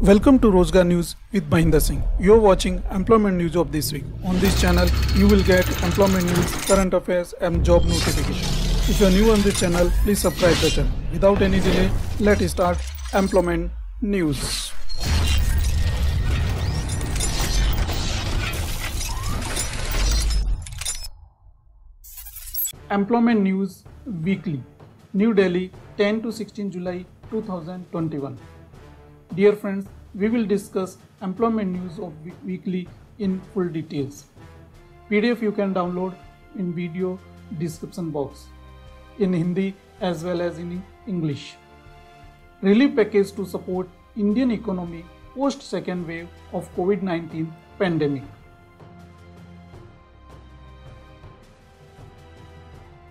Welcome to Rozgar News with Mahinder Singh. You're watching employment news of this week. On this channel, you will get employment news, current affairs and job notification. If you're new on this channel, please subscribe the channel. Without any delay, let's start employment news. Employment News Weekly, New Delhi, 10 to 16 July 2021. Dear friends, we will discuss employment news of weekly in full details. PDF you can download in video description box in Hindi as well as in English. Relief package to support Indian economy post second wave of COVID-19 pandemic.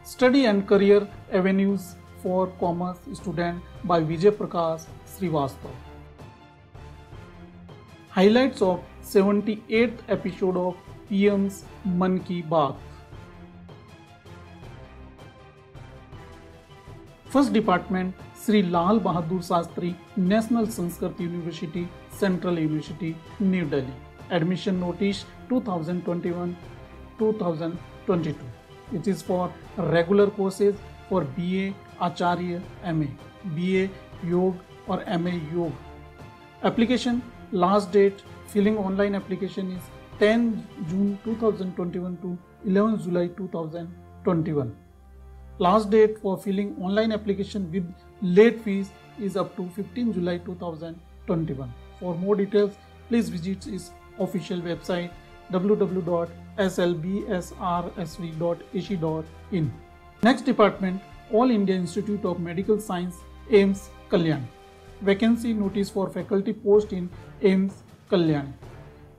Study and career avenues for commerce student by Vijay Prakash Srivastava. Highlights of 78th episode of PM's Mann Ki Baat. First Department, Sri Lal Bahadur Shastri National Sanskrit University, Central University, New Delhi. Admission notice 2021-2022. It is for regular courses for BA Acharya MA, BA Yoga or MA Yoga. Application last date filling online application is 10 June 2021 to 11 July 2021. Last date for filling online application with late fees is up to 15 July 2021. For more details, please visit its official website www.slbsrsv.ac.in. Next department, All India Institute of Medical Science, AIIMS Kalyani. Vacancy notice for faculty post in AIIMS Kalyani.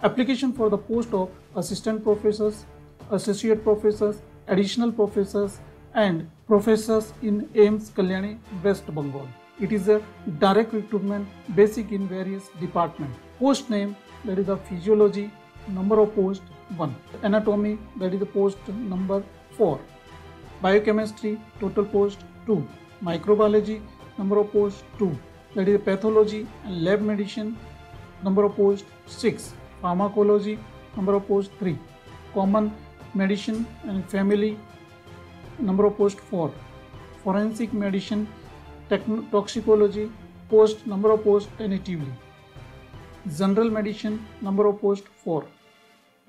Application for the post of assistant professors, associate professors, additional professors and professors in AIIMS Kalyani, West Bengal. It is a direct recruitment, basic in various departments. Post name, that is the physiology, number of post 1. Anatomy, that is the post number 4. Biochemistry, total post 2. Microbiology, number of post 2. That is pathology and lab medicine, number of post 6. Pharmacology, number of post 3. Common medicine and family, number of post 4. Forensic medicine, toxicology, post number of post tentatively. General medicine, number of post 4.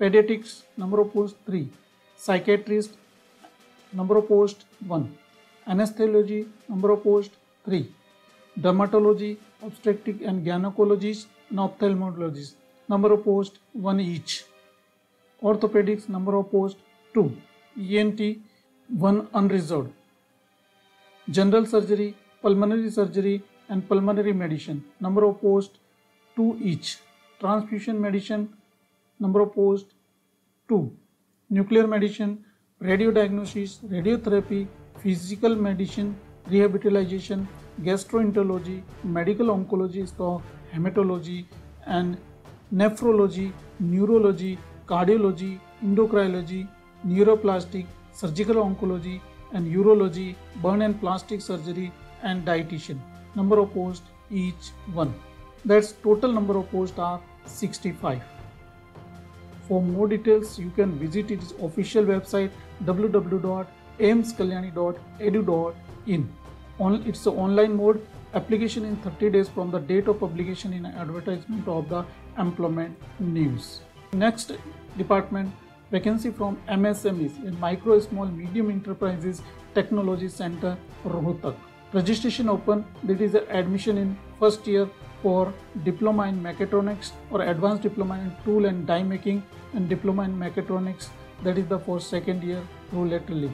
Pediatrics, number of post 3. Psychiatrist, number of post 1. Anesthesiology, number of post 3. Dermatology, obstetric and gynecologist and ophthalmologist, number of post 1 each. Orthopedics, number of post 2. ENT, 1 unreserved. General surgery, pulmonary surgery and pulmonary medicine, number of post 2 each. Transfusion medicine, number of post 2. Nuclear medicine, radiodiagnosis, radiotherapy, physical medicine, rehabilitation, gastroenterology, medical oncology, hematology and nephrology, neurology, cardiology, endocrinology, neuroplastic, surgical oncology and urology, burn and plastic surgery and dietitian. Number of posts each 1. That's total number of posts are 65. For more details, you can visit its official website www.aimskalyani.edu.in. It's an online mode. Application in 30 days from the date of publication in advertisement of the employment news. Next department, vacancy from MSMEs in Micro, Small, Medium Enterprises Technology Center, Rohtak. Registration open. That is admission in first year for diploma in mechatronics or advanced diploma in tool and die making and diploma in mechatronics. That is the for second year through lateral link.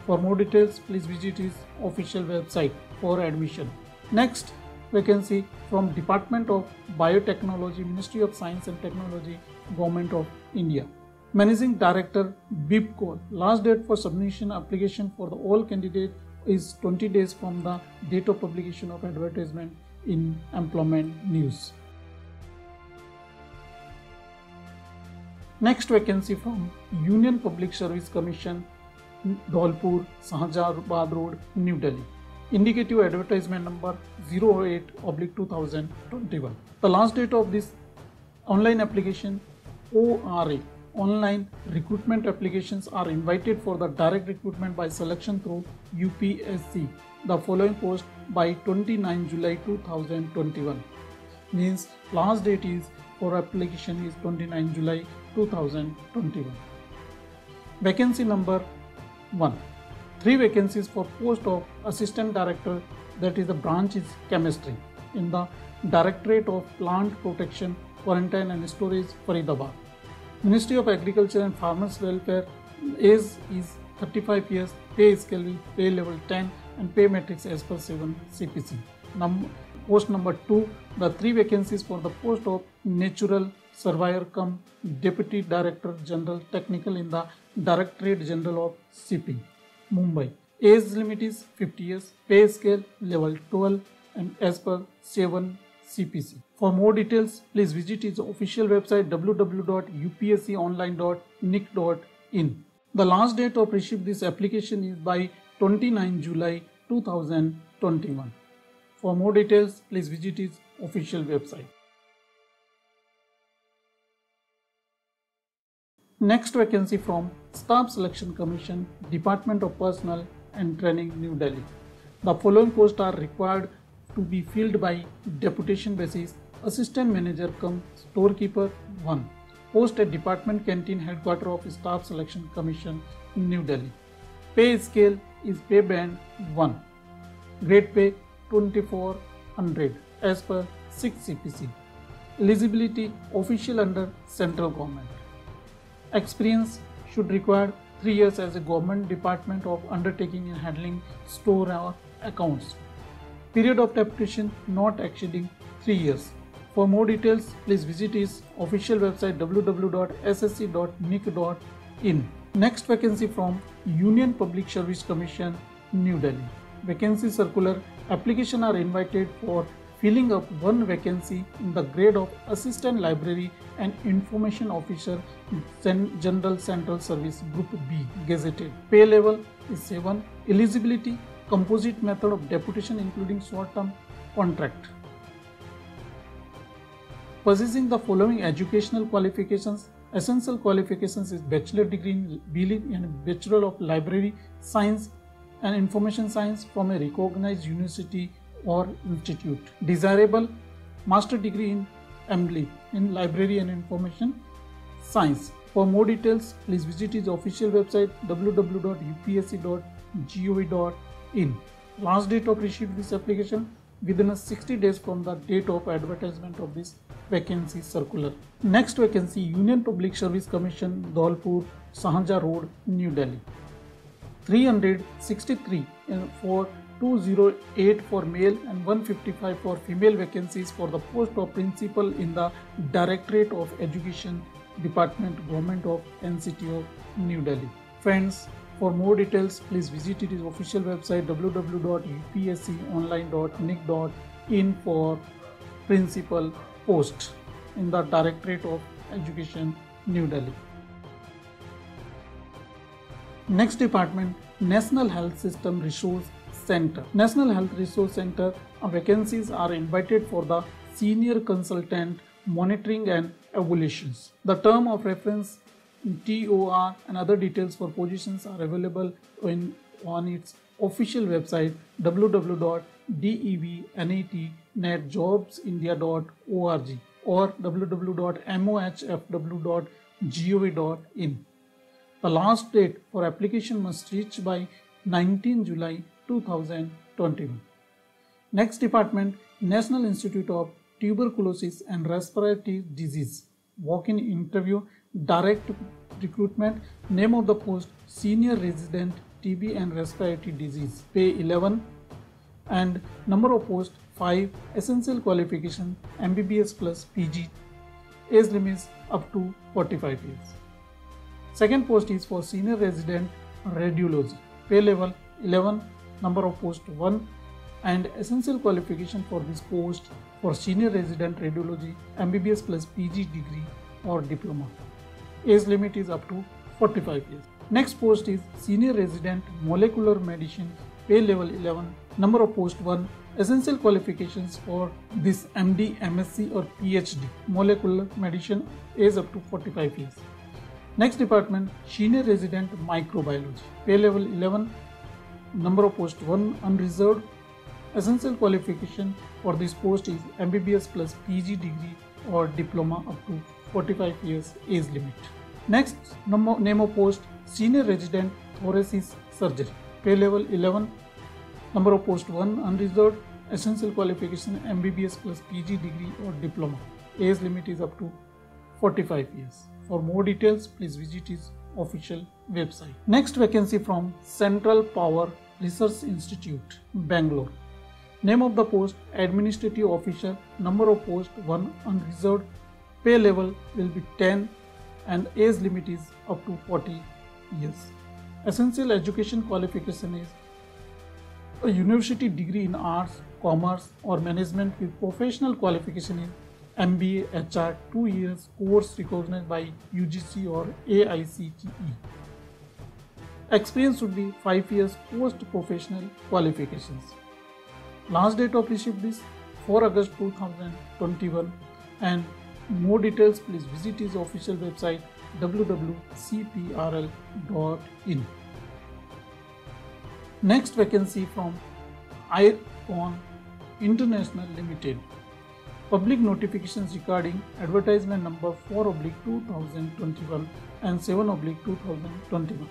For more details, please visit his official website for admission. Next vacancy from Department of Biotechnology, Ministry of Science and Technology, Government of India. Managing Director, BIPCO. Last date for submission application for the all candidate is 20 days from the date of publication of advertisement in employment news. Next vacancy from Union Public Service Commission, Dholpur, Shahjabad Road, New Delhi. Indicative advertisement number 08/2021. The last date of this online application, ORA, online recruitment applications are invited for the direct recruitment by selection through UPSC. The following post by 29 July 2021. Means last date is for application is 29 July 2021. Vacancy number 1. 3 vacancies for post of assistant director, that is the branch is chemistry, in the Directorate of Plant Protection, Quarantine and Storage, Faridabad. Ministry of Agriculture and Farmers Welfare. Age is 35 years. Pay scale will pay level 10 and pay matrix as per 7 CPC. Post number 2. The 3 vacancies for the post of Natural Surveyor cum Deputy Director General Technical in the Directorate General of CP, Mumbai. Age limit is 50 years. Pay scale level 12 and as per 7 CPC. For more details, please visit his official website www.upsconline.nic.in. The last date of receipt this application is by 29 July 2021. For more details, please visit his official website. Next vacancy from Staff Selection Commission, Department of Personnel and Training, New Delhi. The following posts are required to be filled by deputation basis. Assistant Manager cum Storekeeper 1. Post at Department Canteen, Headquarter of Staff Selection Commission, New Delhi. Pay scale is pay band 1. Grade pay 2400 as per 6 CPC. Eligibility official under central government. Experience should require 3 years as a government department of undertaking in handling store or accounts. Period of deputation not exceeding 3 years. For more details, please visit his official website www.ssc.nic.in. Next vacancy from Union Public Service Commission, New Delhi. Vacancy circular. Application are invited for filling up 1 vacancy in the grade of Assistant Library and Information Officer, General Central Service Group B, gazetted. Pay level is 7. Eligibility, composite method of deputation including short-term contract. Possessing the following educational qualifications. Essential qualifications is Bachelor degree in BLE and Bachelor of Library Science and Information Science from a recognized university or institute. Desirable, Master degree in MLE in Library and Information Science. For more details, please visit his official website www.upsc.gov.in. Last date of receipt of this application within 60 days from the date of advertisement of this vacancy circular. Next vacancy, Union Public Service Commission, Dholpur, Sahanja Road, New Delhi. 363 for 208 for male and 155 for female vacancies for the post of principal in the Directorate of Education Department, Government of NCT of New Delhi. Friends, for more details, please visit his official website www.upsconline.nic.in for principal post in the Directorate of Education, New Delhi. Next department, National Health System Resource Center. National Health Resource Center vacancies are invited for the Senior Consultant Monitoring and Evaluations. The term of reference, TOR and other details for positions are available on its official website www.devnetjobsindia.org or www.mohfw.gov.in. The last date for application must reach by 19 July 2021. Next department, National Institute of Tuberculosis and Respiratory Disease. Walk-in interview, direct recruitment, name of the post, Senior Resident TB and Respiratory Disease, pay 11 and number of post 5, essential qualification MBBS plus PG, age limits up to 45 years. Second post is for Senior Resident Radiology, pay level 11, number of post 1 and essential qualification for this post for Senior Resident Radiology MBBS plus PG degree or diploma. Age limit is up to 45 years. Next post is Senior Resident Molecular Medicine, pay level 11, Number of post 1. Essential qualifications for this MD, MSc or PhD. Molecular medicine, age up to 45 years. Next department, senior resident microbiology. Pay level 11. Number of post 1 unreserved. Essential qualification for this post is MBBS plus PG degree or diploma up to 45 years age limit. Next name of post, senior resident thoracic surgery. Pay level 11. Number of post 1 unreserved. Essential qualification MBBS plus PG degree or diploma. Age limit is up to 45 years. For more details, please visit his official website. Next vacancy from Central Power Research Institute, Bangalore. Name of the post, administrative officer. Number of post 1 unreserved. Pay level will be 10 and age limit is up to 40 years. Essential education qualification is a university degree in arts, commerce or management with professional qualification in MBA HR 2 years course recognized by UGC or AICTE. Experience should be 5 years post professional qualifications. Last date of receipt is 4 August 2021 and more details please visit his official website www.cprl.in. Next vacancy from IRCON International Limited. Public notifications regarding advertisement number 4/2021 and 7/2021.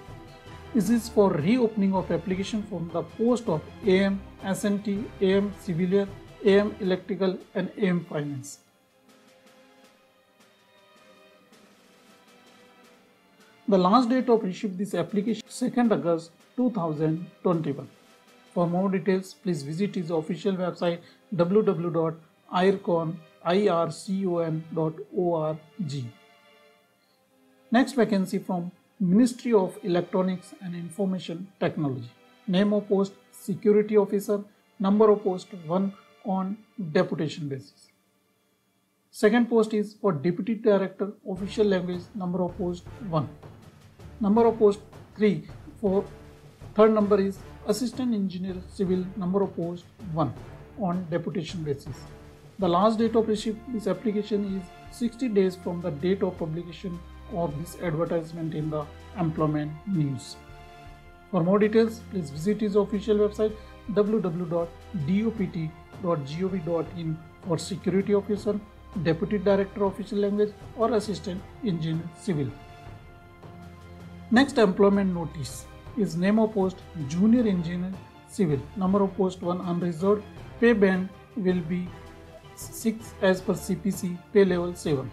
This is for reopening of application from the post of AM SNT, AM Civilian, AM Electrical and AM Finance. The last date of receipt this application 2nd August 2021. For more details, please visit his official website www.ircon.org. Next vacancy from Ministry of Electronics and Information Technology. Name of post, Security Officer. Number of post 1 on deputation basis. Second post is for Deputy Director, Official Language. Number of post 1. Number of post 3. For third number is Assistant Engineer Civil. Number of post 1 on deputation basis. The last date of receipt this application is 60 days from the date of publication of this advertisement in the employment news. For more details, please visit his official website www.dopt.gov.in for Security Officer, Deputy Director Official Language or Assistant Engineer Civil. Next employment notice is name of post Junior Engineer Civil. Number of post 1 unreserved. Pay band will be 6 as per CPC. Pay level 7.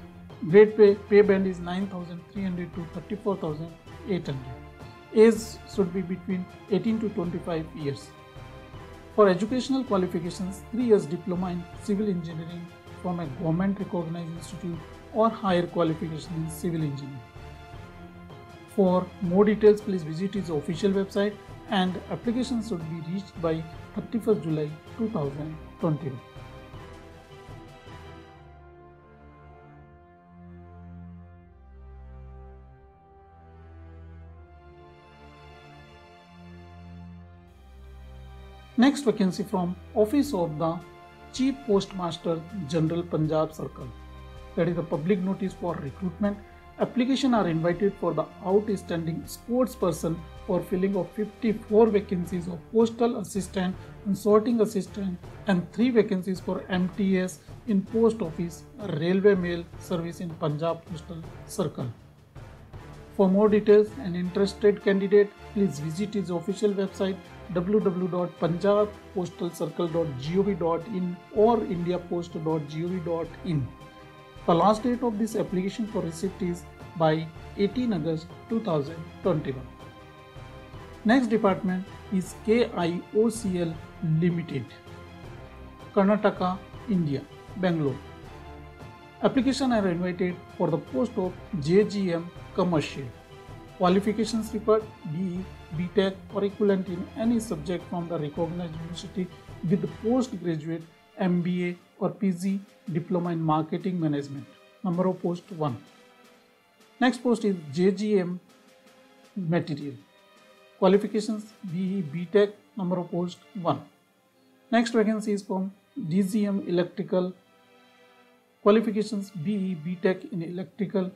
Grade pay band is 9,300 to 34,800. Age should be between 18 to 25 years. For educational qualifications, 3 years diploma in civil engineering from a government recognized institute or higher qualification in civil engineering. For more details, please visit his official website and applications should be reached by 31st July 2021. Next vacancy from Office of the Chief Postmaster General, Punjab Circle. That is the public notice for recruitment. Applications are invited for the outstanding sports person for filling of 54 vacancies of postal assistant and sorting assistant and 3 vacancies for MTS in post office railway mail service in Punjab Postal Circle. For more details and interested candidate, please visit his official website www.punjabpostalcircle.gov.in or indiapost.gov.in. The last date of this application for receipt is by 18 August 2021. Next department is KIOCL Limited, Karnataka, India, Bangalore. Applications are invited for the post of JGM Commercial. Qualifications required BE, BTech or equivalent in any subject from the recognized university with postgraduate MBA or PG diploma in marketing management. Number of post 1. Next post is JGM Material. Qualifications BE, BTech. Number of post 1. Next vacancy is from DGM Electrical, qualifications BE BTech in Electrical,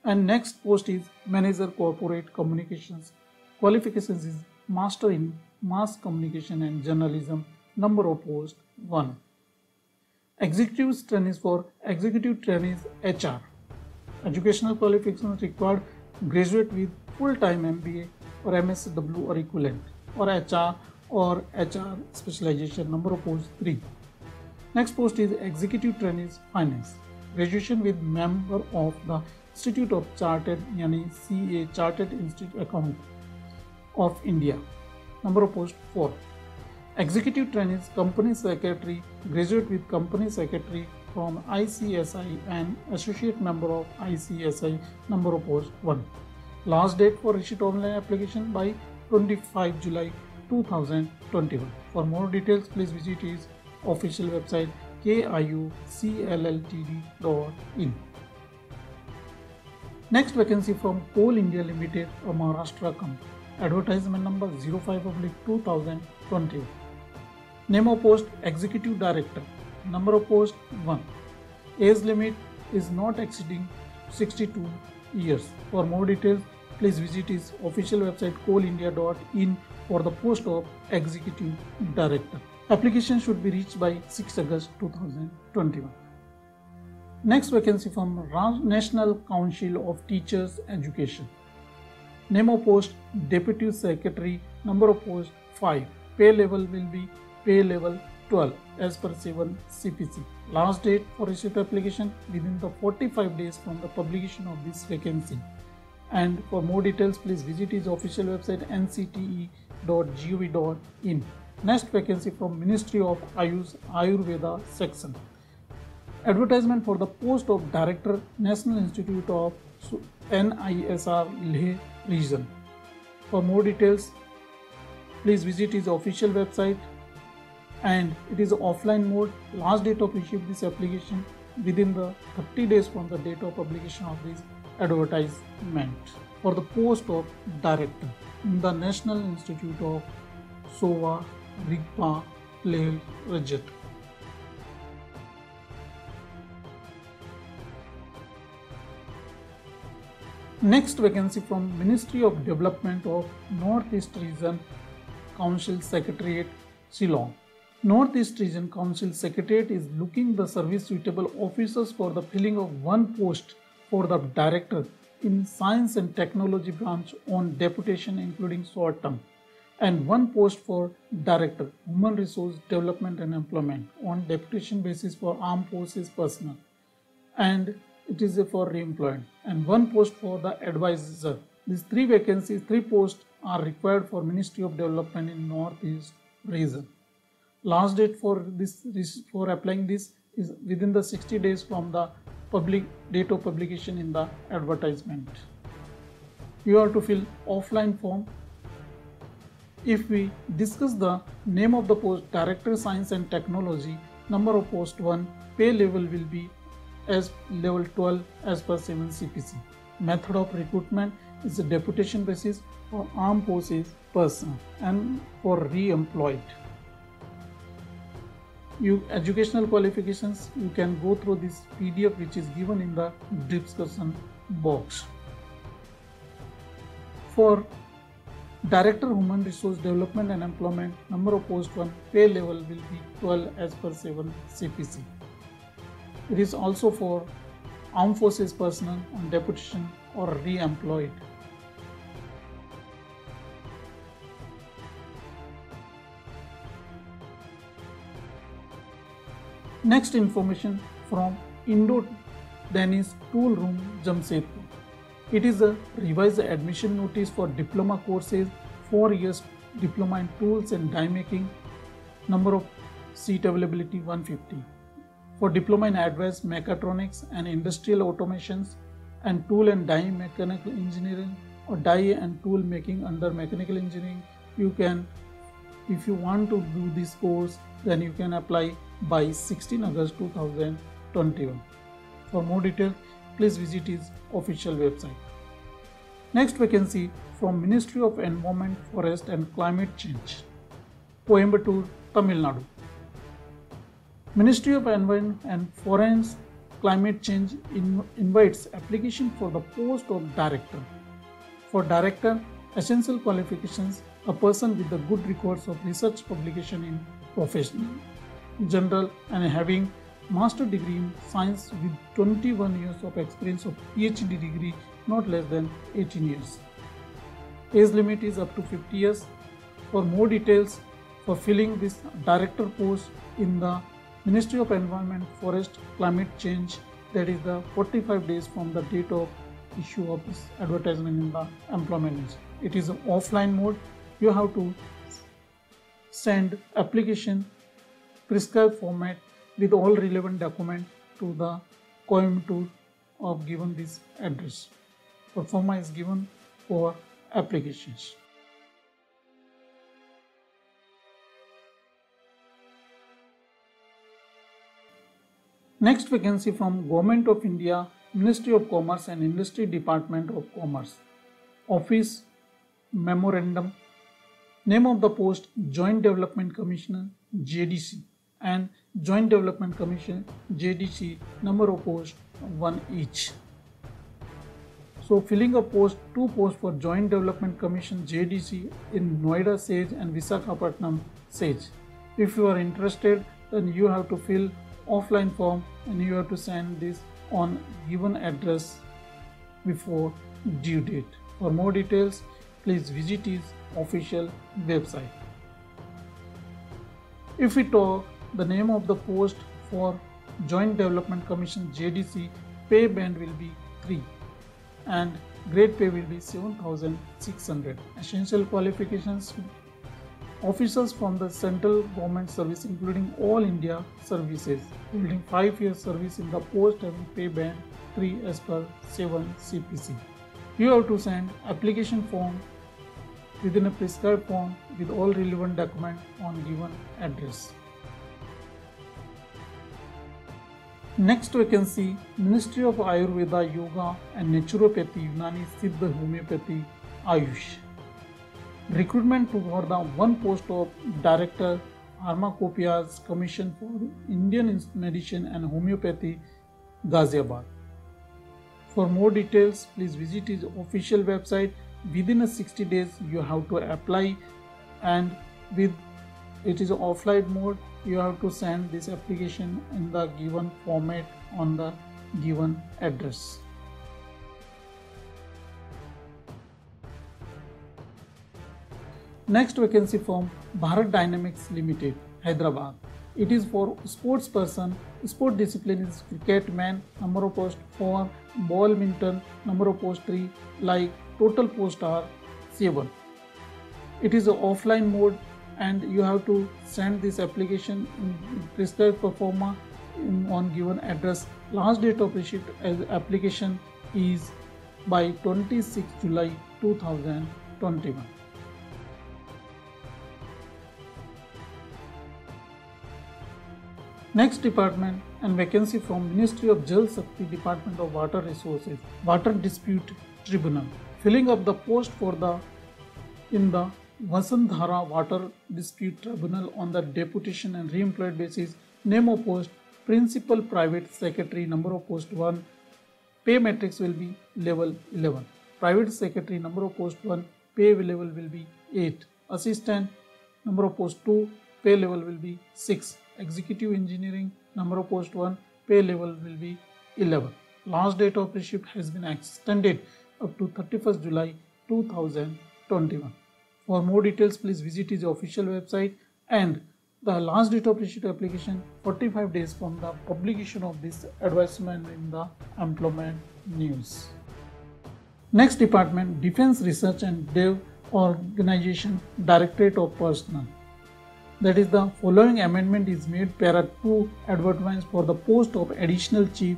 and next post is Manager Corporate Communications, qualifications is Master in Mass Communication and Journalism, number of post 1. Executive trainees for executive trainees HR, educational qualifications required graduate with full-time MBA or MSW or equivalent, or HR specialization, number of post 3. Next post is executive trainees finance, graduation with member of the Institute of Chartered yani CA Chartered Institute Account of India, number of post 4. Executive trainees company secretary, graduate with company secretary from ICSI and associate member of ICSI, number of post 1. Last date for receipt online application by 25 July 2021. For more details, please visit his official website kiuclltd.in. Next vacancy from Coal India Limited, a Maharashtra company. Advertisement number 05/2021. Name of post Executive Director. Number of post 1. Age limit is not exceeding 62 years. For more details, please visit his official website coalindia.in for the post of Executive Director. Application should be reached by 6 August 2021. Next vacancy from National Council of Teachers Education. Name of post Deputy Secretary, number of post 5. Pay level will be pay level 12 as per 7 CPC. Last date for receipt application within the 45 days from the publication of this vacancy. And for more details, please visit his official website ncte.gov.in. Next vacancy from Ministry of Ayush Ayurveda section. Advertisement for the post of Director, National Institute of NISR Leh region. For more details, please visit his official website, and it is offline mode. Last date of issue of this application within the 30 days from the date of publication of this advertisement for the post of Director in the National Institute of Sova Rigpa Leh region. Next vacancy from Ministry of Development of Northeast Region Council Secretariat, Shillong. Northeast Region Council Secretariat is looking the service suitable officers for the filling of one post for the Director in Science and Technology branch on deputation including short term, and one post for Director, Human Resource Development and Employment on deputation basis for armed forces personnel, and it is for re-employment, and one post for the advisor. These three vacancies, three posts are required for Ministry of Development in Northeast region. Last date for applying this is within the 60 days from the public date of publication in the advertisement. You have to fill offline form. If we discuss the name of the post, Director Science and Technology, number of post 1, pay level will be as level 12 as per 7 CPC. Method of recruitment is a deputation basis for armed forces personnel and for re-employed. Educational qualifications, you can go through this PDF which is given in the discussion box. For Director Human Resource Development and Employment, number of post 1, pay level will be 12 as per 7 CPC. It is also for armed forces personnel on deputation or re-employed. Next information from Indo-Danish Tool Room, Jamshedpur. It is a revised admission notice for diploma courses, 4 years diploma in tools and die making, number of seat availability 150. For diploma in advanced mechatronics and industrial automations and tool and die mechanical engineering or die and tool making under mechanical engineering, you can, if you want to do this course, then you can apply by 16 August 2021. For more details, please visit his official website. Next vacancy from Ministry of Environment, Forest and Climate Change. Coimbatore, Tamil Nadu. Ministry of Environment and Forest Climate Change invites application for the post of director. For director, essential qualifications: a person with the good records of research publication in professional, general, and having master degree in science with 21 years of experience of PhD degree, not less than 18 years. Age limit is up to 50 years. For more details, for filling this director post in the Ministry of Environment, Forest, Climate Change, that is the 45 days from the date of issue of this advertisement in the employment news. It is an offline mode. You have to send application prescribed format with all relevant document to the Coimbatore of given this address. Pro forma is given for applications. Next vacancy from Government of India, Ministry of Commerce and Industry, Department of Commerce. Office Memorandum. Name of the post: Joint Development Commissioner JDC and Joint Development Commission JDC. Number of posts 1 each. So filling a post, 2 posts for Joint Development Commission JDC in Noida Sage and Visakhapatnam Sage. If you are interested, then you have to fill offline form and you have to send this on given address before due date. For more details, please visit his official website. If we talk the name of the post for Joint Development Commission JDC, pay band will be 3 and grade pay will be 7,600. Essential qualifications: officers from the central government service including all India services holding 5 years service in the post having pay band 3 as per 7 CPC. You have to send application form within a prescribed form with all relevant documents on given address. Next vacancy, Ministry of Ayurveda, Yoga and Naturopathy, Unani, Siddha, Homeopathy, Ayush. Recruitment for the 1 post of Director, Pharmacopoeias Commission for Indian Medicine and Homeopathy, Ghaziabad. For more details, please visit his official website. Within a 60 days, you have to apply, and with it is offline mode. You have to send this application in the given format on the given address. Next vacancy from Bharat Dynamics Limited, Hyderabad. It is for sports person. Sport discipline is cricket man. Number of post 4. Badminton. Number of post 3. Like total post are 7. It is an offline mode and you have to send this application in prescribed pro forma on given address. Last date of receipt as application is by 26 July 2021. Next department and vacancy from Ministry of Jal Shakti, Department of Water Resources, Water Dispute Tribunal. Filling up the post for the in the Vasantdhara Water Dispute Tribunal on the deputation and re-employed basis. Name of post: Principal Private Secretary. Number of post 1. Pay matrix will be level 11. Private Secretary. Number of post 1. Pay level will be 8. Assistant. Number of post 2. Pay level will be 6. Executive Engineering. Number of post 1. Pay level will be 11. Last date of receipt has been extended up to 31st July 2021. For more details, please visit his official website, and the last date of receipt application 45 days from the publication of this advertisement in the employment news. Next department, Defense Research and Dev Organization, Directorate of Personnel. That is, the following amendment is made: para 2 advertisement for the post of Additional Chief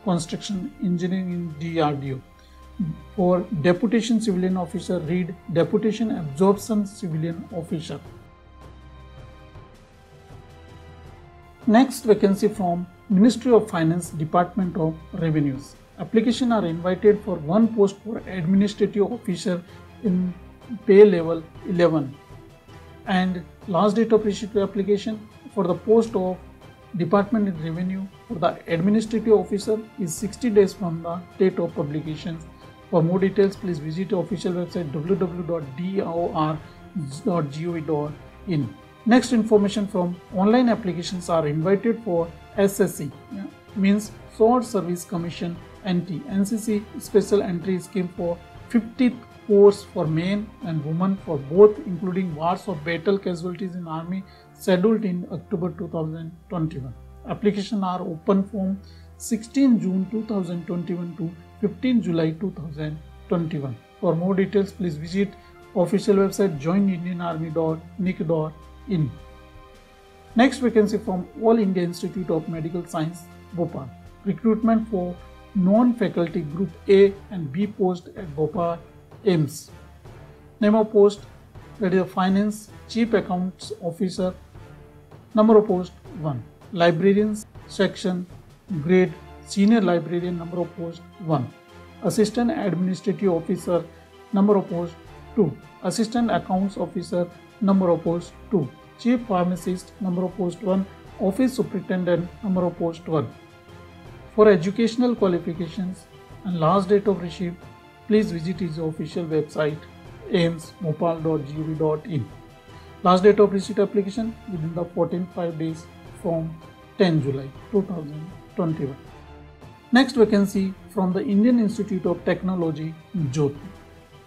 Construction Engineering in DRDO. For Deputation Civilian Officer, read Deputation Absorption Civilian Officer. Next vacancy from Ministry of Finance, Department of Revenues. Applications are invited for 1 post for Administrative Officer in pay level 11 and Last date of receipt of application for the post of Department in Revenue for the Administrative Officer is 60 days from the date of publication. For more details, please visit the official website www.dor.gov.in. Next information from online applications are invited for SSC, means Short Service Commission NT, NCC Special Entry Scheme for 50th course for men and women for both, including wars of battle casualties in Army, scheduled in October 2021. Applications are open from 16 June 2021 to 15 July 2021. For more details, please visit official website joinindianarmy.nic.in. Next vacancy from All India Institute of Medical Science, Bhopal. Recruitment for non-faculty group A and B post at Bhopal AIIMS. Name of post, that is a Finance Chief Accounts Officer. Number of post 1. Librarians section grade Senior Librarian, number of post 1. Assistant Administrative Officer, number of post 2. Assistant Accounts Officer, number of post 2. Chief Pharmacist, number of post 1. Office Superintendent, number of post 1. For educational qualifications and last date of receipt, please visit his official website aimsbhopal.gov.in. Last date of receipt application within the 14 days from 10 July 2021. Next vacancy from the Indian Institute of Technology, Jyoti.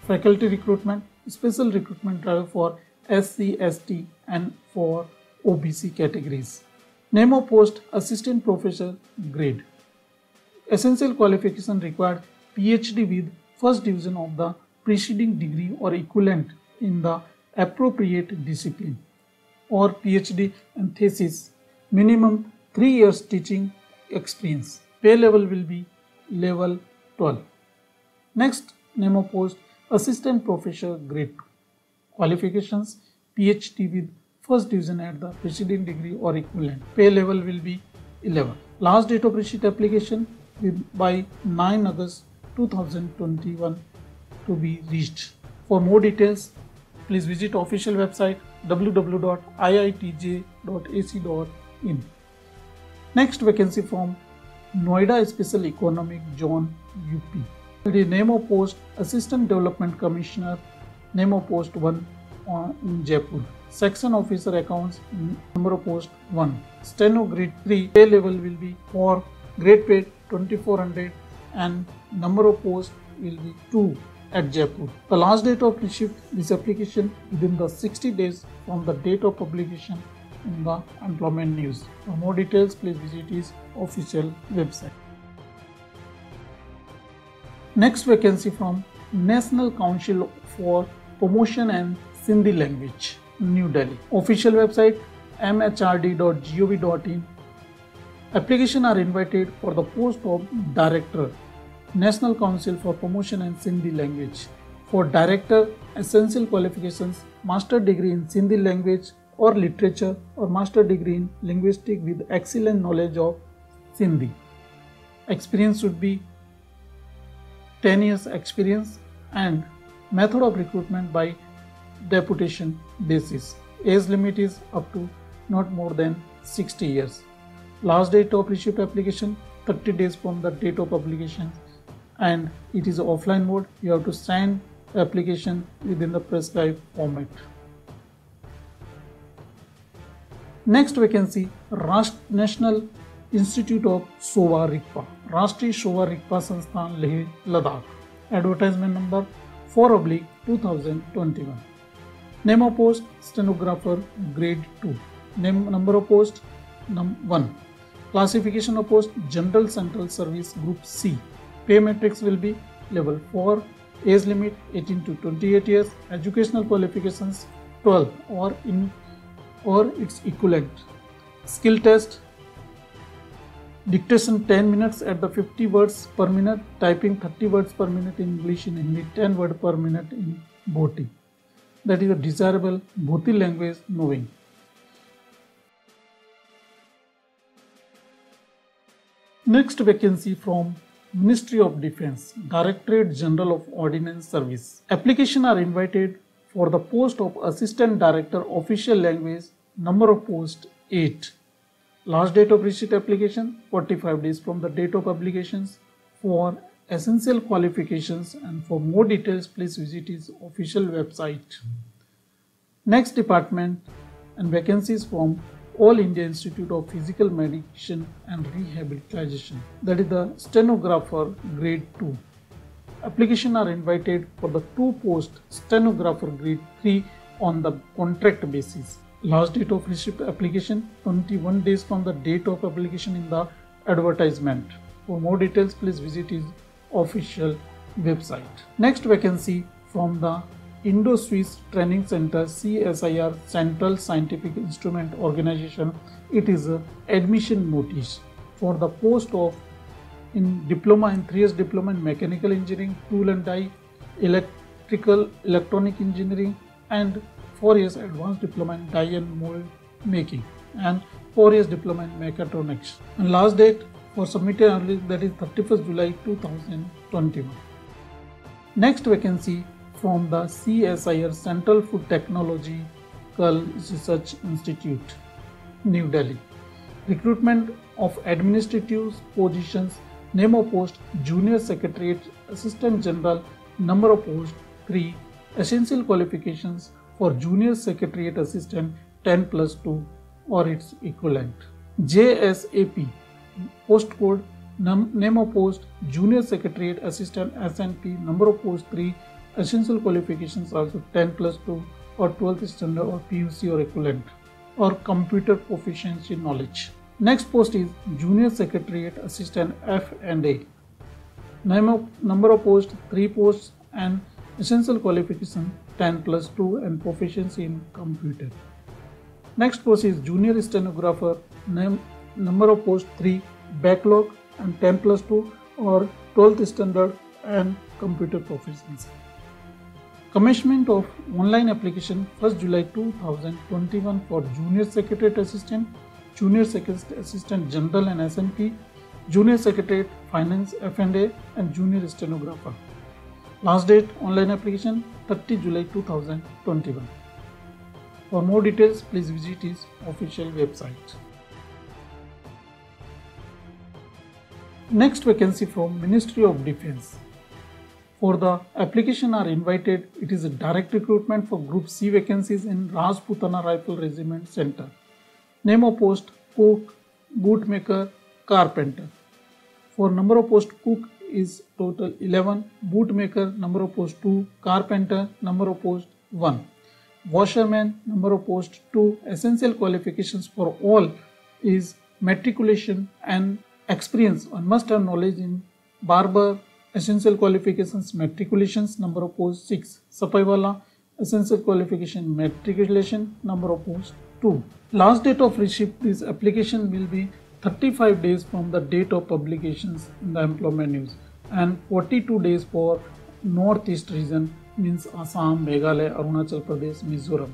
Faculty recruitment, special recruitment drive for SC, ST and for OBC categories. Name of post, Assistant Professor grade. Essential qualification required PhD with first division of the preceding degree or equivalent in the appropriate discipline, or PhD and thesis, minimum 3 years teaching experience. Pay level will be level 12. Next, name of post, Assistant Professor grade 2. Qualifications, PhD with first division at the preceding degree or equivalent. Pay level will be 11. Last date of receipt application by 9 August 2021 to be reached. For more details, please visit official website www.iitj.ac.in. Next vacancy from Noida Special Economic Zone, UP. The name of post, Assistant Development Commissioner, name of post 1 in Jaipur. Section Officer Accounts, number of post 1. Steno grade 3, pay level will be 4, grade pay 2400 and number of posts will be 2 at Jaipur. The last date of receipt this application within the 60 days from the date of publication in the employment news. For more details, please visit his official website. Next vacancy from National Council for Promotion and Sindhi Language, New Delhi. Official website mhrd.gov.in. Applications are invited for the post of Director, National Council for Promotion and Sindhi Language. For Director, essential qualifications, Master degree in Sindhi language or literature or Master degree in linguistics with excellent knowledge of Sindhi. Experience should be 10 years experience and method of recruitment by deputation basis. Age limit is up to not more than 60 years. Last date of receipt application 30 days from the date of publication and it is offline mode. You have to sign the application within the prescribed format. Next vacancy, National Institute of Sowa Rigpa, Rashtriya Sowa Rigpa Sansthan Leh Ladakh. Advertisement number 4/2021. Name of post, Stenographer grade 2. Number of post 1. Classification of post, General Central Service Group C. Pay matrix will be level 4. Age limit 18 to 28 years. Educational qualifications 12 or its equivalent. Skill test, dictation 10 minutes at the 50 words per minute, typing 30 words per minute in English, in Hindi 10 words per minute in Bhoti. That is a desirable Bhoti language knowing. Next vacancy from Ministry of Defence, Directorate General of Ordnance Service. Applications are invited For the post of Assistant Director Official Language, number of posts 8. Last date of receipt application 45 days from the date of publications. For essential qualifications and for more details, please visit his official website. Next department and vacancies from All India Institute of Physical Medicine and Rehabilitation, that is the stenographer grade 2. Applications are invited for the 2 posts stenographer grade 3 on the contract basis. Last date of receipt application 21 days from the date of application in the advertisement. For more details, please visit his official website. Next vacancy from the Indo-Swiss Training Center CSIR Central Scientific Instrument Organization. It is a admission notice for the post of in diploma in 3 years diploma in mechanical engineering, tool and die, electrical electronic engineering, and 4 years advanced diploma in die and mold making, and 4 years diploma in mechatronics. And last date for submitting early, that is 31st July 2021. Next vacancy from the CSIR Central Food Technological Research Institute, New Delhi. Recruitment of administrative positions. Name of post Junior Secretariat Assistant General. Number of post 3. Essential qualifications for Junior Secretariat Assistant 10 plus 2 or its equivalent. JSAP post code. Name of post Junior Secretariat Assistant SNP. Number of post 3. Essential qualifications also 10 plus 2 or 12th standard or PUC or equivalent, or computer proficiency knowledge. Next post is Junior Secretariat Assistant F&A. Number of posts 3 posts and essential qualification 10 plus 2 and proficiency in computer. Next post is Junior Stenographer. Number of posts 3, backlog and 10 plus 2 or 12th standard and computer proficiency. Commencement of online application 1st July 2021 for Junior Secretariat Assistant, Junior Secretariat Assistant General and SNP, Junior Secretariat Finance F&A and Junior Stenographer. Last date online application 30 July 2021. For more details, please visit his official website. Next vacancy from Ministry of Defence. For the application are invited, it is a direct recruitment for Group C vacancies in Rajputana Rifle Regiment Center. Name of post cook, bootmaker, carpenter. For number of post cook is total 11, bootmaker number of post 2, carpenter number of post 1, washerman number of post 2. Essential qualifications for all is matriculation and experience and must have knowledge in barber. Essential qualifications matriculations number of post 6, Sapaiwala essential qualification matriculation number of post 2. Last date of receipt this application will be 35 days from the date of publications in the employment news and 42 days for northeast region, means Assam, Meghalaya, Arunachal Pradesh, Mizoram.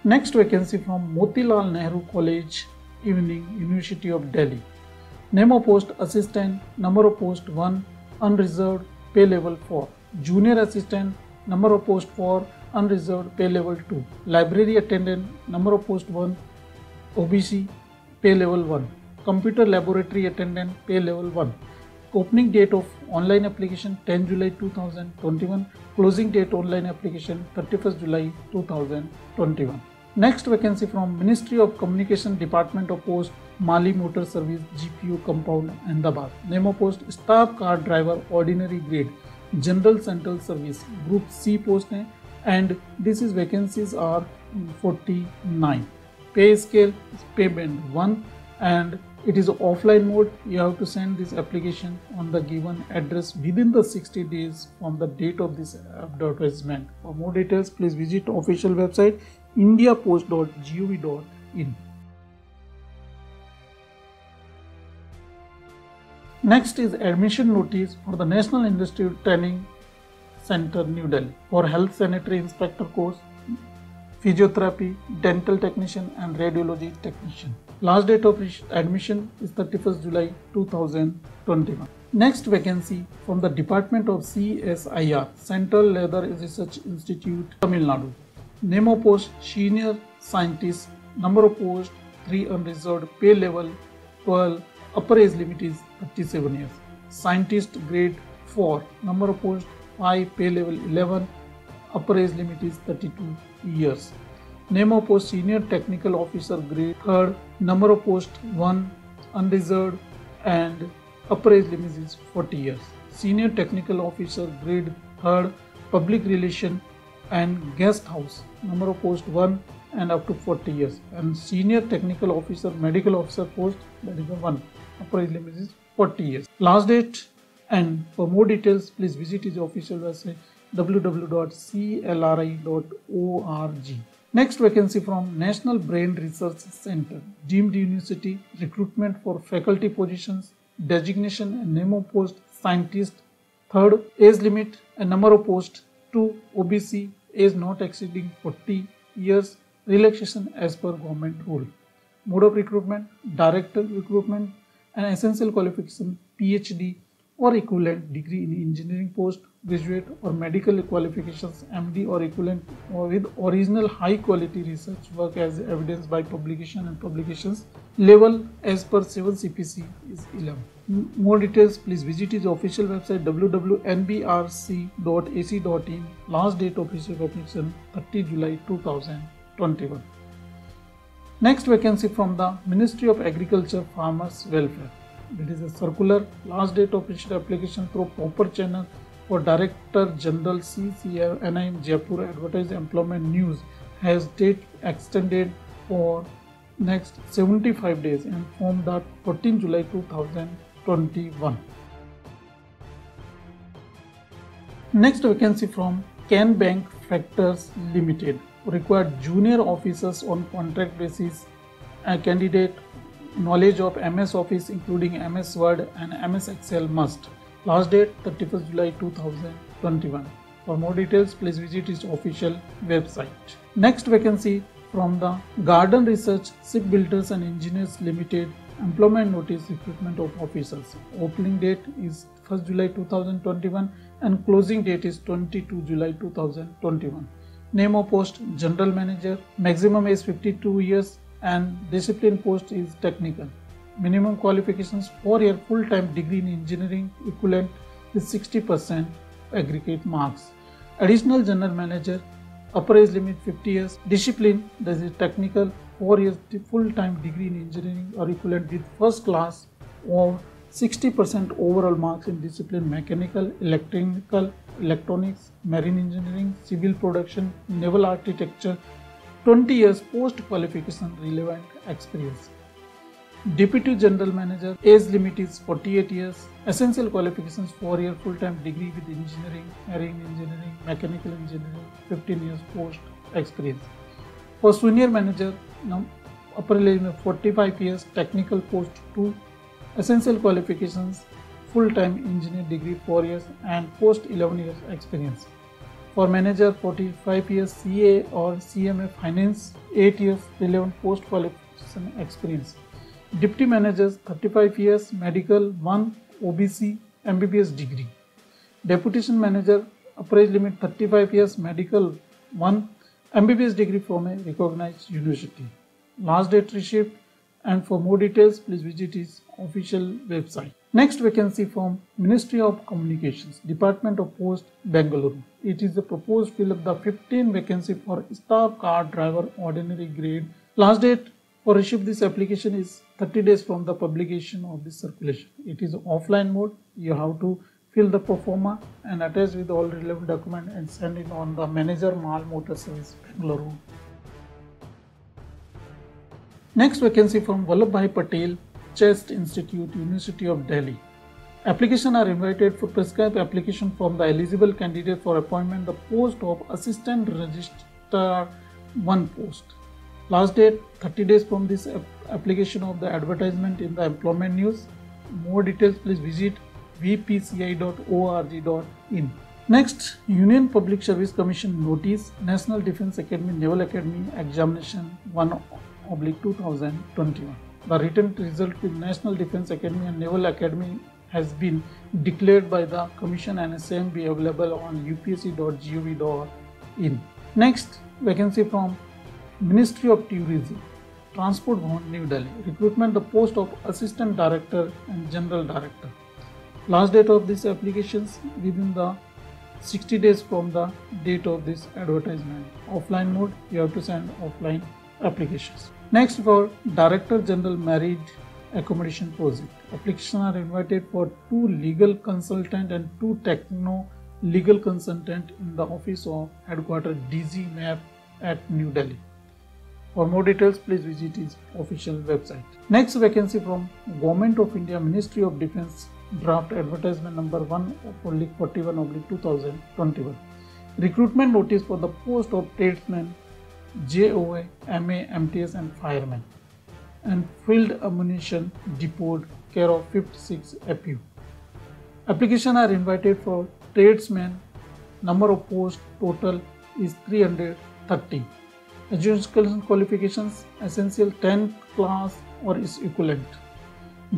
Next vacancy from Motilal Nehru College Evening, University of Delhi. Name of post assistant, number of post 1, unreserved, pay level 4. Junior assistant, number of post 4, unreserved, pay level 2. Library attendant, number of post 1, OBC, pay level 1. Computer laboratory attendant, pay level 1. Opening date of online application 10 July 2021. Closing date online application 31st July 2021. Next vacancy from Ministry of Communication Department of Post Mali Motor Service GPU Compound Ahmedabad. Name of post staff car driver ordinary grade General Central Service Group C post hai, and this is vacancies are 49. Pay scale is pay band 1 and it is offline mode. You have to send this application on the given address within the 60 days from the date of this advertisement. For more details, please visit official website indiapost.gov.in. Next is admission notice for the National Industry Training Center, New Delhi for Health Sanitary Inspector course, Physiotherapy, Dental Technician and Radiology Technician. Last date of admission is 31st July 2021. Next vacancy from the Department of CSIR, Central Leather Research Institute, Tamil Nadu. Name of post Senior Scientist, number of post 3 unreserved, pay level 12, upper age limit is 37 years. Scientist grade 4, number of post 5, pay level 11, upper age limit is 32 years. Name of post Senior Technical Officer grade 3rd, number of post 1, unreserved, and upper age limit is 40 years. Senior Technical Officer grade 3rd, Public Relation and Guest House, number of post 1 and up to 40 years. And Senior Technical Officer Medical Officer post, that is the 1, upper age limit is 40 years. Last date, and for more details please visit his official website www.clri.org. Next vacancy from National Brain Research Center, deemed university, recruitment for faculty positions, designation and name of post scientist, 3rd, age limit and number of post 2, OBC, age not exceeding 40 years, relaxation as per government rule. Mode of recruitment, director recruitment, and essential qualification PhD or equivalent degree in engineering post, graduate or medical qualifications MD or equivalent, or with original high quality research work as evidenced by publication and publications. Level as per 7 CPC is 11. More details please visit his official website www.nbrc.ac.in. Last date of issue of application 30 July 2021. Next vacancy from the Ministry of Agriculture Farmers Welfare. It is a circular. Last date of issue application through proper channel for Director General CCR NIM Jaipur advertise employment news has date extended for next 75 days and from the 14 July 2021. Next vacancy from Can Bank Factors Limited. Required junior officers on contract basis. A candidate knowledge of MS Office including MS Word and MS Excel must. Last date 31st July 2021. For more details please visit his official website. Next vacancy from the Garden Research Shipbuilders and Engineers Limited, employment notice, recruitment of officers. Opening date is 1st July 2021 and closing date is 22 July 2021. Name of post General Manager, maximum age 52 years and discipline post is technical. Minimum qualifications 4-year full-time degree in engineering equivalent with 60% aggregate marks. Additional General Manager, upper age limit 50 years, discipline that is technical, 4 years full-time degree in engineering or equivalent with first class or 60% overall marks in discipline mechanical, electrical, electronics, marine engineering, civil production, naval architecture, 20 years post-qualification relevant experience. Deputy General Manager, age limit is 48 years, essential qualifications 4-year full-time degree with engineering, marine engineering, mechanical engineering, 15 years post experience. For Senior Manager, upper limit 45 years, technical post 2, essential qualifications full-time engineer degree 4 years and post 11 years experience. For Manager 45 years, CA or CMA Finance 8 years relevant post qualification experience. Deputy Managers 35 years, medical 1, OBC, MBBS degree. Deputation Manager, upper age limit 35 years, medical 1, MBBS degree from a recognized university. Last date receipt, and for more details please visit his official website. Next vacancy from Ministry of Communications, Department of Post, Bengaluru. It is the proposed fill of the 15 vacancy for staff car driver ordinary grade. Last date for receive this application is 30 days from the publication of this circulation. It is offline mode. You have to fill the pro forma and attach with all relevant document and send it on the Manager Mal Motor Service, Bengaluru. Next vacancy from Vallabhbhai Patel Chest Institute, University of Delhi. Applications are invited for prescribed application from the eligible candidate for appointment the post of Assistant Registrar 1 post. Last date 30 days from this application of the advertisement in the employment news. More details please visit vpci.org.in. Next, Union Public Service Commission notice, National Defence Academy Naval Academy Examination 1/2021. The written result with National Defence Academy and Naval Academy has been declared by the Commission and same be available on upsc.gov.in. Next vacancy from Ministry of Tourism, Transport Bhavan, New Delhi. Recruitment the post of Assistant Director and General Director. Last date of these applications within the 60 days from the date of this advertisement. Offline mode, you have to send offline applications. Next, for Director General Married Accommodation Project. Applications are invited for 2 legal consultant and 2 techno legal consultant in the office of headquarters DG MAP at New Delhi. For more details, please visit his official website. Next vacancy from Government of India, Ministry of Defence, draft advertisement number 1/41/2021. Recruitment notice for the post of tradesman, JOA, MA, MTS and fireman, and field ammunition depot, care of 56 FU. Applications are invited for tradesmen. Number of posts total is 330. Educational qualifications, essential 10th class or is equivalent.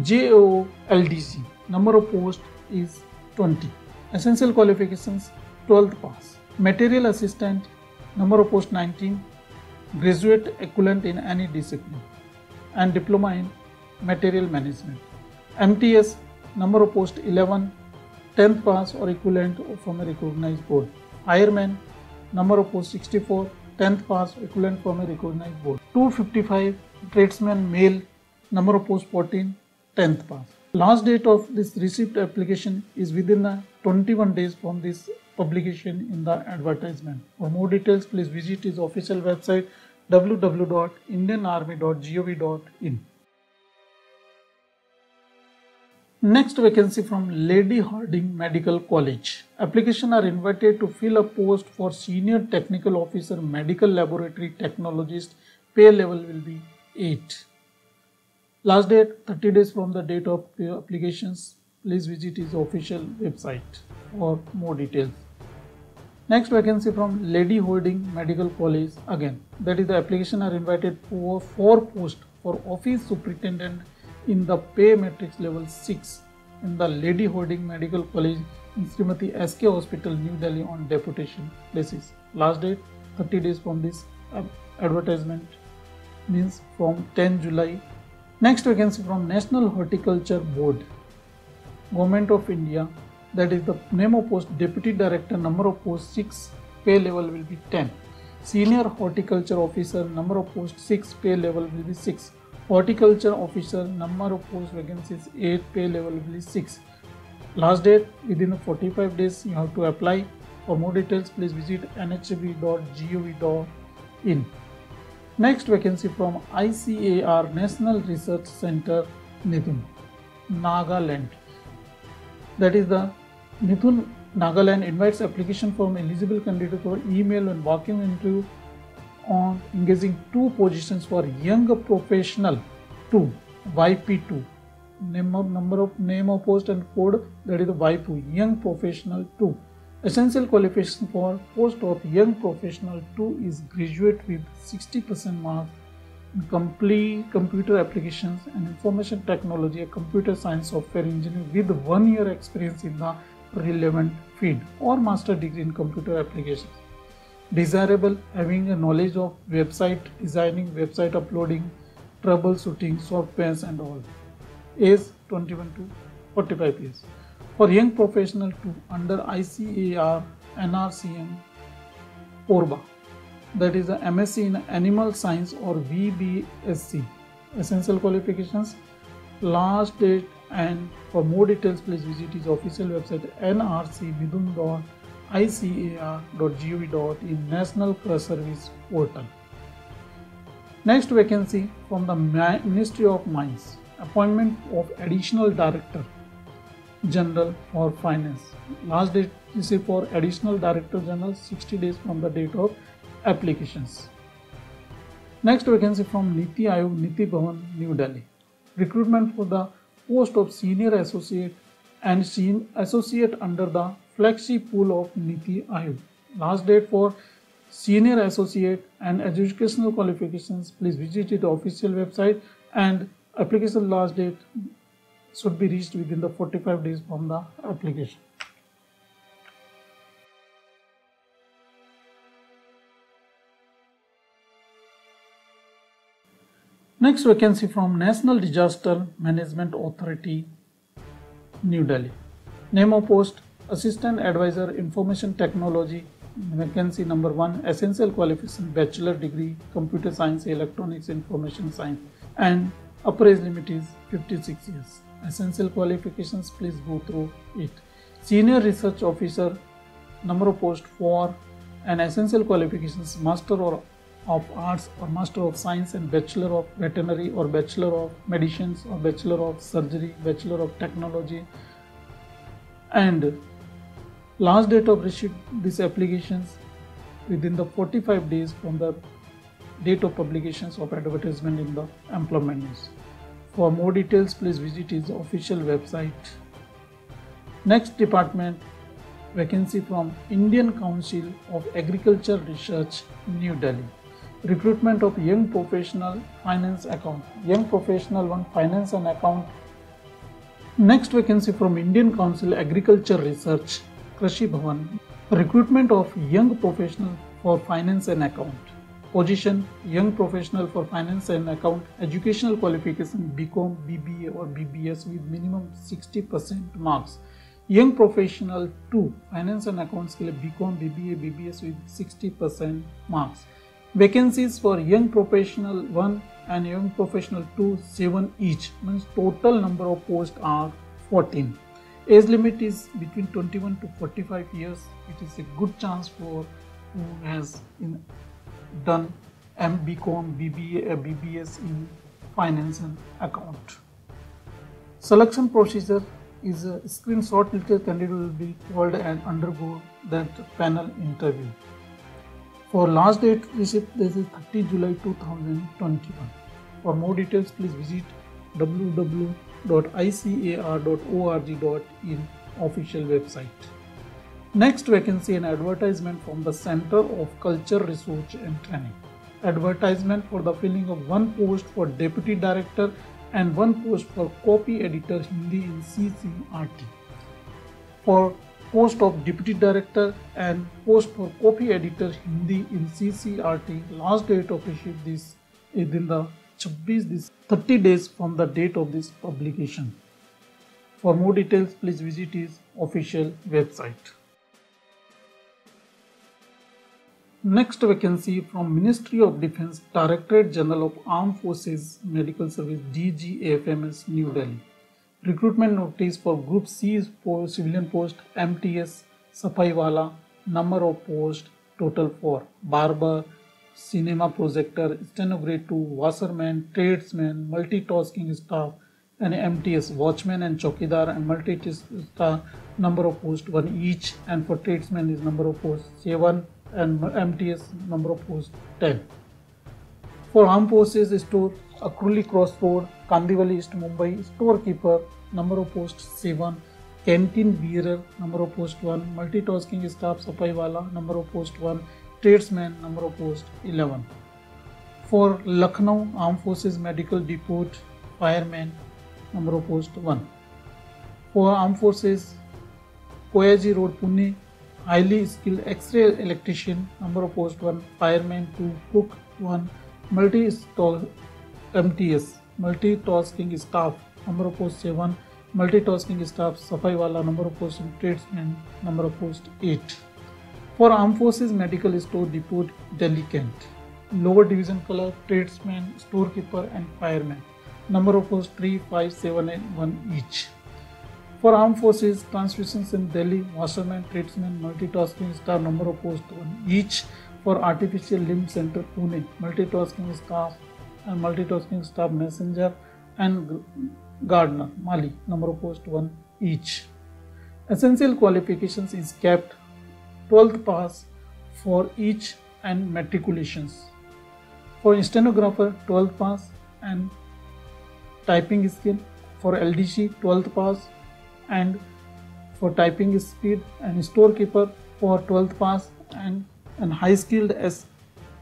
JO LDC, number of posts is 20. Essential qualifications, 12th pass. Material assistant, number of posts 19. Graduate equivalent in any discipline and diploma in material management. MTS, number of posts 11. 10th pass or equivalent from a recognized board. Fireman, number of posts 64. 10th pass equivalent from a recognized board. 255 tradesman male, number of posts 14. 10th pass. Last date of this received application is within the 21 days from this publication in the advertisement. For more details, please visit his official website www.indianarmy.gov.in. Next vacancy from Lady Hardinge Medical College. Applications are invited to fill a post for Senior Technical Officer Medical Laboratory Technologist. Pay level will be 8. Last date 30 days from the date of the applications. Please visit his official website for more details. Next vacancy from Lady Hardinge Medical College again. That is, the application are invited for 4 posts for office superintendent in the pay matrix level 6 in the Lady Hardinge Medical College in Srimati SK Hospital, New Delhi on deputation basis. Last date 30 days from this advertisement, means from 10 July. Next vacancy from National Horticulture Board, Government of India. That is, the name of post Deputy Director, number of post 6, pay level will be 10. Senior Horticulture Officer, number of post 6, pay level will be 6. Horticulture Officer, number of post vacancies 8, pay level will be 6. Last date within 45 days you have to apply. For more details, please visit nhb.gov.in. Next vacancy from ICAR National Research Center, Mithun, Nagaland. That is, the Mithun, Nagaland invites application from eligible candidate for email and walk-in interview on engaging 2 positions for young professional 2, YP2. Name of post and code, that is the YP2, young professional 2. Essential qualification for post of young professional 2 is graduate with 60% mark in complete computer applications and information technology, a computer science software engineer with 1 year experience in the relevant field or master degree in computer applications. Desirable, having a knowledge of website designing, website uploading, troubleshooting, softwares and all. Age 21 to 45 years. For young professional 2 under ICAR NRCM Korba, that is a MSc in Animal Science or VBSc. Essential qualifications, last date, and for more details please visit his official website nrcmithun.icar.gov.in, National Career Service Portal. Next vacancy from the Ministry of Mines, appointment of Additional Director General for Finance. Last date received for Additional Director General 60 days from the date of applications. Next vacancy from Niti Aayog, Niti Bhavan, New Delhi. Recruitment for the post of Senior Associate and Senior Associate under the flagship pool of Niti Aayog. Last date for Senior Associate and educational qualifications, please visit the official website, and application last date should be reached within the 45 days from the application. Next vacancy from National Disaster Management Authority, New Delhi. Name of post Assistant Advisor Information Technology. Vacancy number 1, essential qualification bachelor degree computer science, electronics, information science, and upper age limit is 56 years. Essential qualifications, please go through it. Senior research officer, number of post 4, and essential qualifications master of arts or master of science and bachelor of veterinary or bachelor of medicines or bachelor of surgery, bachelor of technology. And last date of receipt these applications within the 45 days from the date of publications of advertisement in the employment news. For more details, please visit his official website. Next department, vacancy from Indian Council of Agriculture Research, New Delhi. Recruitment of young professional finance account. Young professional 1 finance and account. Next vacancy from Indian Council Agriculture Research, Krishi Bhavan. Recruitment of young professional for finance and account. Position young professional for finance and account. Educational qualification BCom, BBA or BBS with minimum 60% marks. Young professional 2 finance and accounts के लिए BCom, BBA, BBS with 60% marks. Vacancies for young professional 1 and young professional 2, 7 each, means total number of posts are 14. Age limit is between 21 to 45 years. It is a good chance for who has done BCom, BBA, BBS in finance and account. Selection procedure is a screenshot. Little candidate will be called and undergo that panel interview. For last date receipt, this is 30 July 2021. For more details, please visit www.icar.org.in official website. Next vacancy and advertisement from the Center of Culture Research and Training. Advertisement for the filling of 1 post for Deputy Director and 1 post for Copy Editor Hindi in CCRT. For post of Deputy Director and post for Copy Editor Hindi in CCRT, last date of receipt this is in the 30 days from the date of this publication. For more details, please visit his official website. Next vacancy from Ministry of Defence, Directorate General of Armed Forces Medical Service, DGAFMS, New Delhi. Recruitment notice for Group C for civilian post MTS Safaiwala. Number of post total 4. Barber, cinema projector, stenographer 2, washerman, tradesman, multitasking staff, and MTS watchman and chowkidar, and multitasking number of post 1 each, and for tradesman is number of post 7 and MTS number of post 10. For armed forces store Akruli Cross Road, Kandivali East Mumbai, storekeeper number of post 7, canteen bearer number of post 1, multitasking staff Safaiwala number of post 1, tradesman number of post 11. For Lucknow Armed Forces Medical Depot, fireman number of post 1. For Armed Forces Koyaji Road, Pune, highly skilled X-ray electrician number of post 1, fireman 2, cook 1, MTS multitasking staff number of post 7, multitasking staff Safaiwala number of post, tradesman number of post 8. For Armed Forces Medical Store Depot, Delhi Kent, lower division color, tradesman, storekeeper and fireman number of post 3, 5, 7 and 1 each. For Armed Forces Transfusions in Delhi, washerman, tradesman, multitasking staff number of post 1 each. For Artificial Limb Center Pune, multitasking staff and multitasking staff messenger and gardener Mali number of post 1 each. Essential qualifications is kept 12th pass for each and matriculations. For stenographer 12th pass and typing skill. For LDC 12th pass and for typing speed, and storekeeper for 12th pass and high skilled as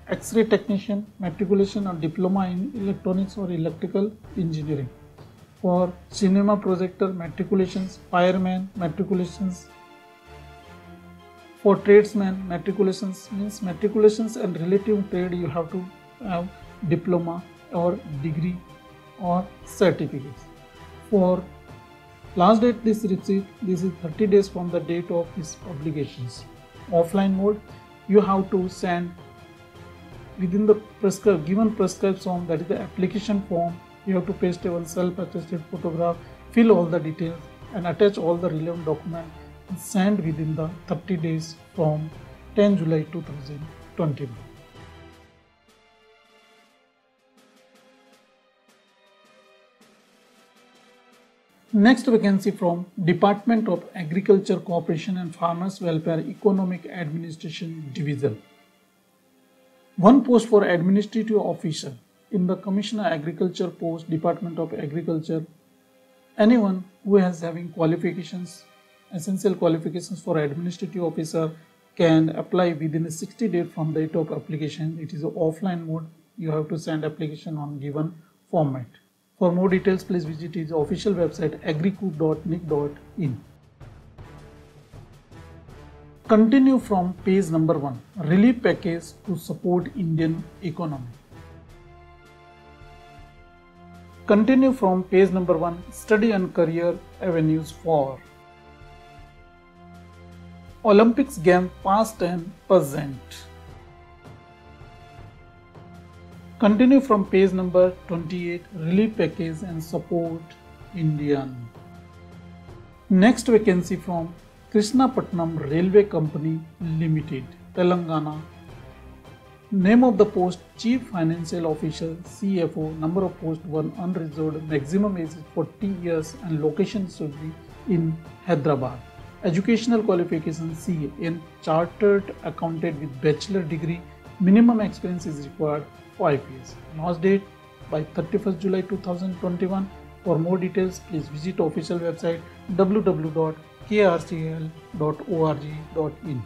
X-ray technician, matriculation or diploma in electronics or electrical engineering. For cinema projector matriculations, fireman matriculations. For tradesmen, matriculations means matriculations and relative trade you have to have diploma or degree or certificates. For last date this receipt, this is 30 days from the date of these obligations. Offline mode, you have to send within the given prescribed form, that is the application form. You have to paste one self-attested photograph, fill all the details and attach all the relevant documents and send within the 30 days from 10 July 2021. Next vacancy from Department of Agriculture, Cooperation and Farmers Welfare Economic Administration Division. One post for administrative officer in the Commissioner Agriculture post, Department of Agriculture. Anyone who has having qualifications, essential qualifications for administrative officer can apply within a 60 days from date of application. It is an offline mode. You have to send application on given format. For more details, please visit his official website agricu.nic.in. Continue from page number 1. Relief package to support Indian economy. Continue from page number 1. Study and career avenues for Olympics game past and present. Continue from page number 28. Relief package and support Indian. Next vacancy from Krishnapatnam Railway Company Limited, Telangana. Name of the post Chief Financial Officer, CFO. Number of post 1, unreserved. Maximum age is 40 years and location should be in Hyderabad. Educational qualification C in Chartered Accountant with bachelor degree. Minimum experience is required 5 years. Last date by 31st July 2021. For more details, please visit official website www.krcl.org.in.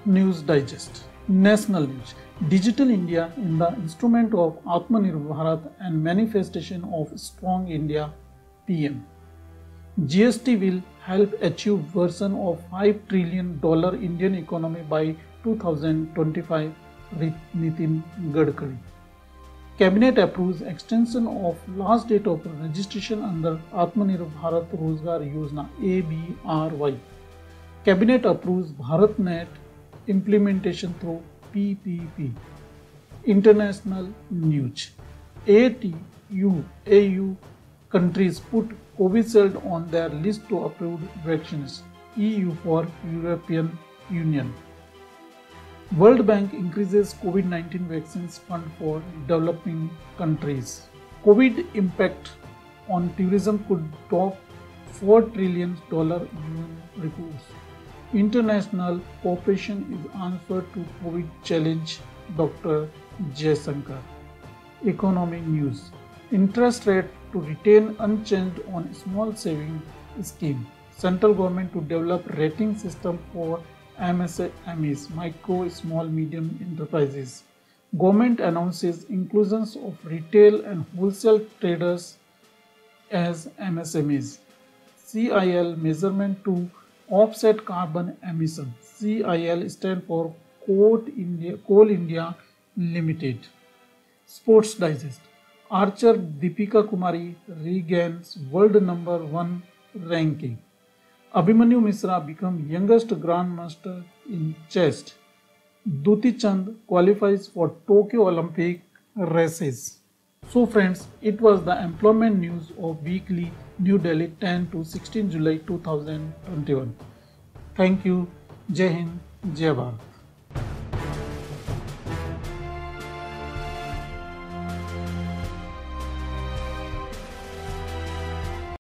News Digest. National News. Digital India in the instrument of Atmanirbhar Bharat and manifestation of Strong India, PM. GST will help achieve version of $5 trillion Indian economy by 2025, Nitin Gadkari. Cabinet approves extension of last date of registration under Atmanirbhar Bharat Rozgar Yojana ABRY. Cabinet approves BharatNet implementation through PPP. International news. AU countries put Covishield on their list to approved vaccines. EU for European Union. World Bank increases COVID-19 vaccines fund for developing countries. COVID impact on tourism could top $4 trillion UN reports. International cooperation is answer to COVID challenge, Dr. Jaishankar. Economic news. Interest rate to retain unchanged on small saving scheme. Central government to develop rating system for MSMEs, micro, small, medium enterprises. Government announces inclusions of retail and wholesale traders as MSMEs. CIL measurement to offset carbon emission. CIL stands for Coal India Limited. Sports Digest. Archer Deepika Kumari regains world number 1 ranking. Abhimanyu Mishra become youngest grandmaster in chess. Duti Chand qualifies for Tokyo Olympic races. So friends, it was the employment news of weekly New Delhi 10 to 16 July 2021. Thank you. Jai Hind, Jai Bharat.